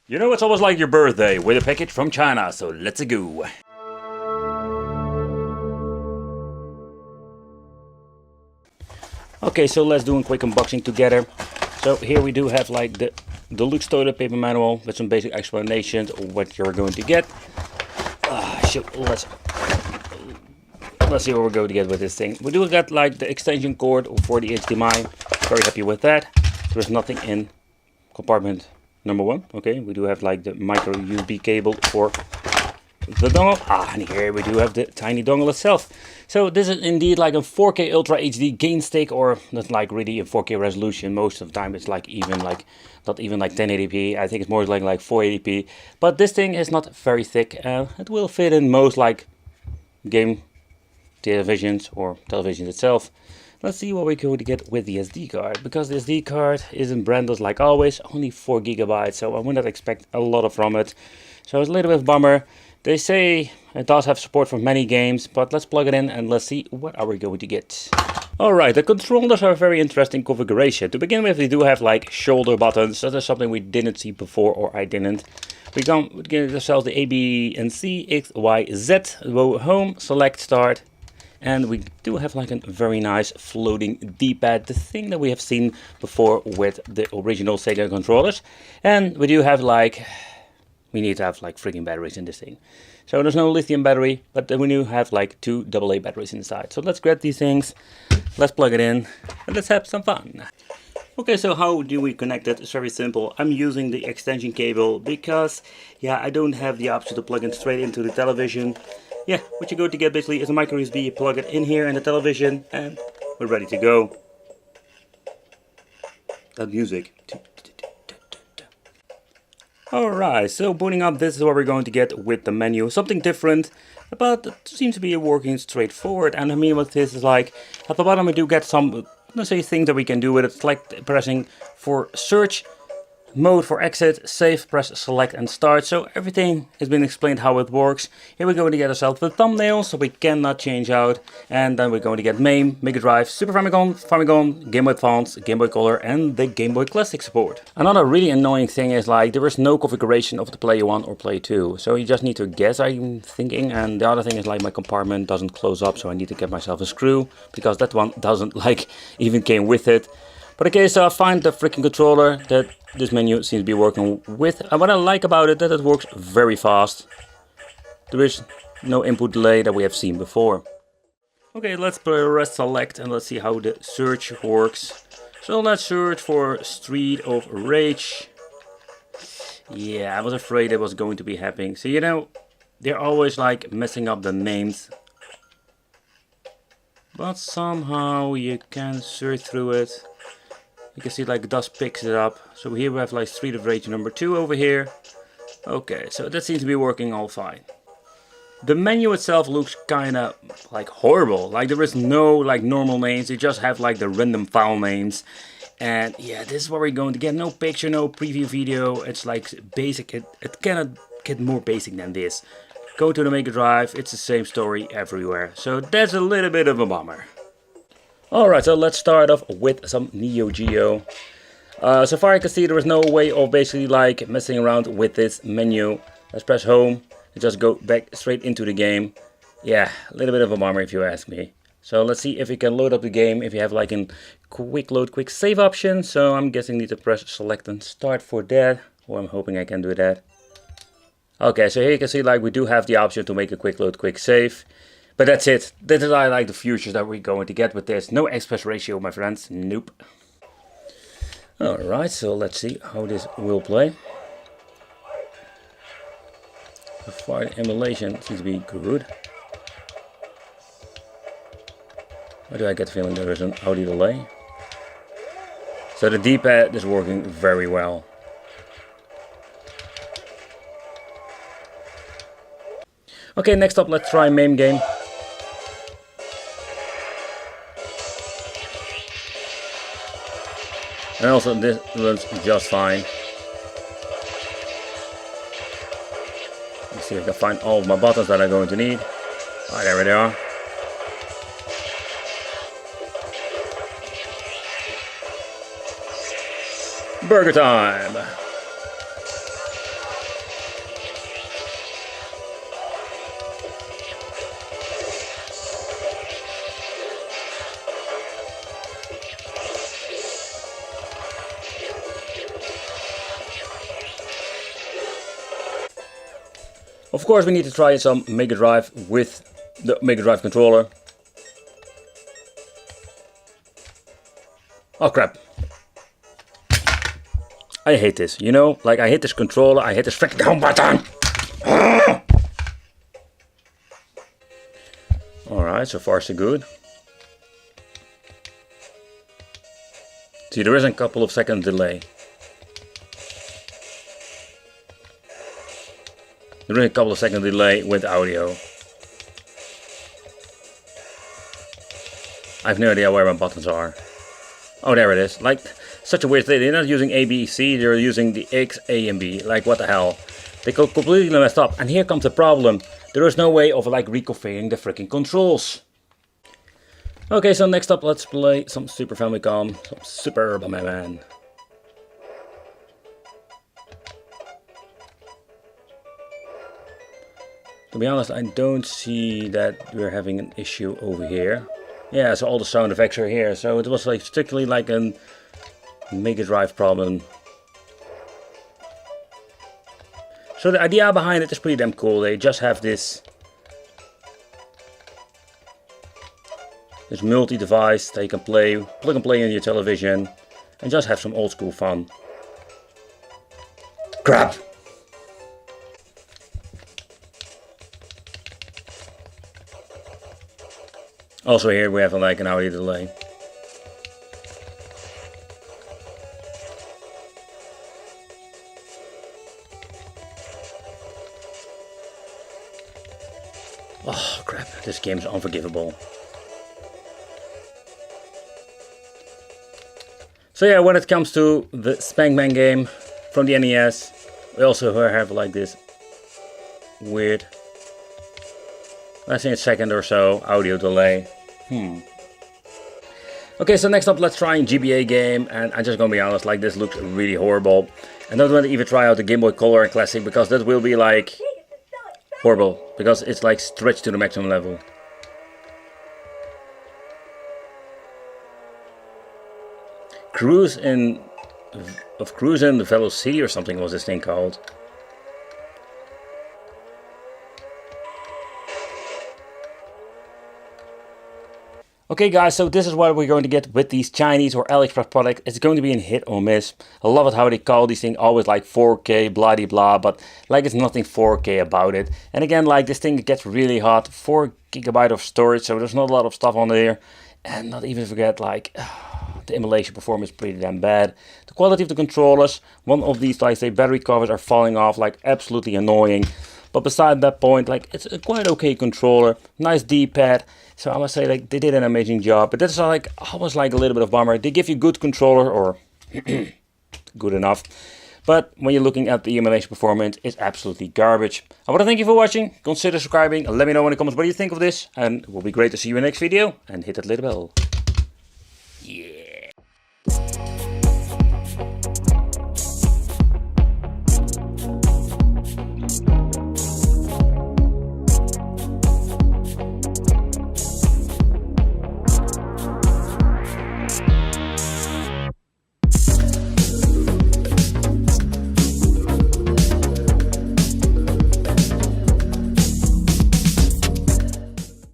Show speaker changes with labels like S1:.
S1: You know, it's almost like your birthday with a package from China, so let's go. Okay, so let's do a quick unboxing together. So here we do have like the deluxe toilet paper manual with some basic explanations of what you're going to get. Let's see what we're going to get with this thing. We do get like the extension cord for the HDMI. Very happy with that. There's nothing in compartment number 1. Okay, we do have like the micro USB cable for the dongle. And here we do have the tiny dongle itself. So this is indeed like a 4K Ultra HD gain stick, or not like really a 4K resolution. Most of the time it's like even like not even like 1080p. I think it's more like 480p. But this thing is not very thick. It will fit in most like game televisions or televisions itself. Let's see what we're going to get with the SD card, because the SD card isn't branded like always, only 4 GB, so I would not expect a lot from it. So it's a little bit of a bummer. They say it does have support for many games, but let's plug it in and let's see what are we going to get. Alright, the controllers are a very interesting configuration. To begin with, we do have like shoulder buttons. That is something we didn't see before, or I didn't. We give ourselves the A, B, and C, X, Y, Z, go home, select, start. And we do have like a very nice floating D-pad, the thing that we have seen before with the original Sega controllers. And we do have like, we need to have like freaking batteries in this thing. So there's no lithium battery, but we do have like 2 AA batteries inside. So let's grab these things, let's plug it in, and let's have some fun. Okay, so how do we connect it? It's very simple. I'm using the extension cable because, yeah, I don't have the option to plug it straight into the television. Yeah, what you're going to get basically is a micro USB. You plug it in here in the television and we're ready to go. That music. Alright, so booting up, this is what we're going to get with the menu. Something different, but it seems to be working straightforward. And I mean what this is like, at the bottom we do get some, let's say, things that we can do with it. It's like pressing for search, mode for exit, save, press select and start. So everything has been explained how it works. Here we're going to get ourselves the thumbnail, so we cannot change out. And then we're going to get MAME, Mega Drive, Super Famicom, Game Boy Advance, Game Boy Color and the Game Boy Classic support. Another really annoying thing is like there is no configuration of the Player 1 or Player 2. So you just need to guess, I'm thinking. And the other thing is like my compartment doesn't close up, so I need to get myself a screw, because that one doesn't like even came with it. But okay, so I find the freaking controller that this menu seems to be working with. And what I like about it, that it works very fast. There is no input delay that we have seen before. Okay, let's press select and let's see how the search works. So let's search for Street of Rage. Yeah, I was afraid it was going to be happening. So you know, they're always like messing up the names. But somehow you can search through it. You can see like it does picks it up. So here we have like Street of Rage number 2 over here. Okay, so that seems to be working all fine. The menu itself looks kinda like horrible. Like there is no like normal names. You just have like the random file names. And yeah, this is what we're going to get. No picture, no preview video. It's like basic. It cannot get more basic than this. Go to the Mega Drive. It's the same story everywhere. So that's a little bit of a bummer. Alright, so let's start off with some Neo Geo. So far I can see there is no way of basically like messing around with this menu. Let's press home and just go back straight into the game. Yeah, a little bit of a bummer if you ask me. So let's see if we can load up the game, if you have like a quick load, quick save option. So I'm guessing I need to press select and start for that. Or I'm hoping I can do that. Okay, so here you can see like we do have the option to make a quick load, quick save. But that's it. This is like the futures that we're going to get with this. No aspect ratio, my friends. Nope. Alright, so let's see how this will play. So far the emulation seems to be good. Why do I get the feeling there is an audio delay? So the D-pad is working very well. Okay, next up let's try MAME game. And also this runs just fine. Let's see if I can find all of my buttons that I'm going to need. Ah, there they are. Burger time! Of course we need to try some Mega Drive with the Mega Drive controller. Oh crap. I hate this, you know? Like I hate this controller, I hate this freaking home button! Alright, so far so good. See, there is a couple of second delay. There is a couple of second delay with audio. I have no idea where my buttons are. Oh, there it is. Like, such a weird thing. They're not using A, B, C, they're using the X, A, and B. Like, what the hell? They got completely messed up. And here comes the problem. There is no way of, like, reconfiguring the freaking controls. Okay, so next up, let's play some Super Famicom. Some Super Man. To be honest, I don't see that we're having an issue over here. Yeah, so all the sound effects are here. So it was like strictly like a Mega Drive problem. So the idea behind it is pretty damn cool. They just have this multi-device that you can plug and play on your television and just have some old school fun. Crap! Also here we have like an audio delay. Oh crap, this game is unforgivable. So yeah, when it comes to the Spankman game from the NES, we also have like this weird, I think a second or so audio delay. Okay, so next up let's try a GBA game, and I'm just gonna be honest, like this looks really horrible. I don't want to even try out the Game Boy Color and Classic because that will be like horrible, because it's like stretched to the maximum level. Cruise in the Fellow City or something was this thing called. Okay guys, so this is what we're going to get with these Chinese or AliExpress products. It's going to be a hit or miss. I love it how they call these things always like 4K, blah de blah, but like it's nothing 4K about it. And again, like this thing gets really hot, 4 GB of storage, so there's not a lot of stuff on there. And not even forget, like, the emulation performance is pretty damn bad. The quality of the controllers, one of these, like say, battery covers are falling off, like absolutely annoying. But beside that point, like it's a quite okay controller, nice D-pad. So I must say, like they did an amazing job. But that's like almost like a little bit of bummer. They give you good controller, or good enough. But when you're looking at the emulation performance, it's absolutely garbage. I want to thank you for watching. Consider subscribing. Let me know in the comments what you think of this. And it will be great to see you in the next video. And hit that little bell. Yeah.